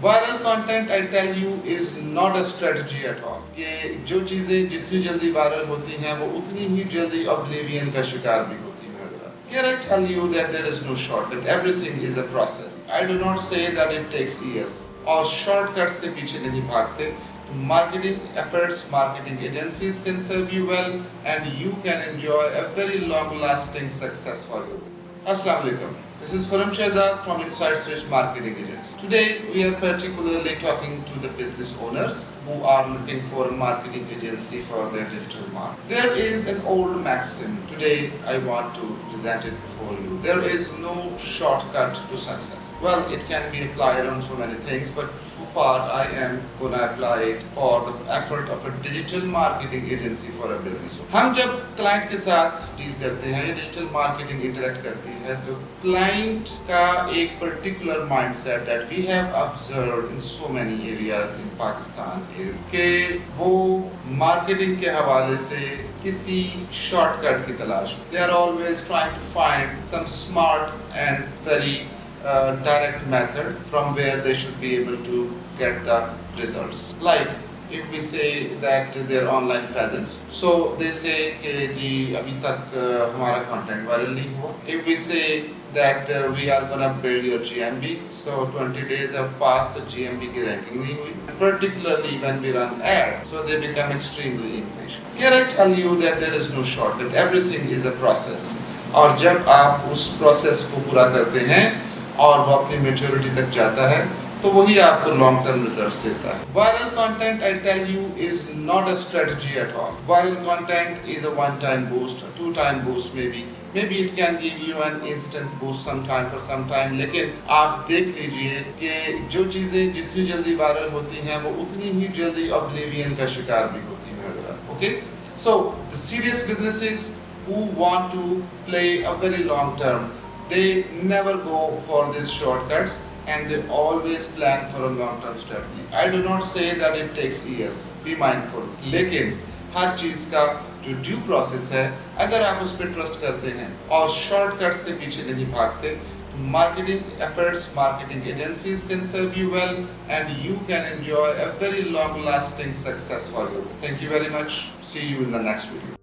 Viral content I tell you is not a strategy at all. कि जो चीजें जितनी जल्दी वायरल होती हैं वो उतनी ही जल्दी ऑब्लिवियन का शिकार भी होती हैं। Here I tell you that there is no shortcut. Everything is a process. I do not say that it takes years. और shortcuts के पीछे नहीं भागते। Marketing efforts, marketing agencies can serve you well, and you can enjoy a very long-lasting success for you. Assalamu alaikum. This is Khurram Shehzad from Inside Switch Marketing Agency. Today we are particularly talking to the business owners who are looking for a marketing agency for their digital marketing. There is an old maxim. Today I want to present it before you. There is no shortcut to success. Well, it can be applied on so many things, but so far I am going to apply it for the effort of a digital marketing agency for a business. हम जब client के साथ deal करते हैं या digital marketing interact करती है तो client का एक particular mindset that we have observed in so many areas in Pakistan is कि वो marketing के हवाले से किसी shortcut की तलाश में. They are always trying to find some smart and very direct method from where they should be able to get the results. Like if we say that their online presence, so they say कि जी अभी तक हमारा content viral नहीं हुआ. If we say that we are gonna build your GMB, so 20 days have passed, the GMB की ranking नहीं हुई. Particularly when we run ad, so they become extremely impatient. Here I tell you that there is no shortcut. Everything is a process. और जब आप उस process को पूरा करते हैं और वो अपनी मेच्योरिटी तक जाता है तो वही आपको लॉन्ग टर्म रिजल्ट्स देता है. Viral content I tell you is not a strategy at all. Viral content is a one time boost, two time boost maybe it can give you an instant boost sometime for some time. लेकिन आप देख लीजिए कि जो चीजें जितनी जल्दी viral होती हैं वो उतनी ही जल्दी ऑब्लिवियन का शिकार भी होती हैं. Okay, so the serious businesses who want to play a very long term, they never go for these shortcuts and they always plan for a long term strategy. I do not say that it takes years. Be mindful. लेकिन हर चीज का जो due process है अगर आप उस पर trust करते हैं और शॉर्टकट्स के पीछे नहीं भागते, marketing efforts, marketing agencies can serve you well, and you can enjoy a very long lasting success for you. Thank you very much. See you in the next video.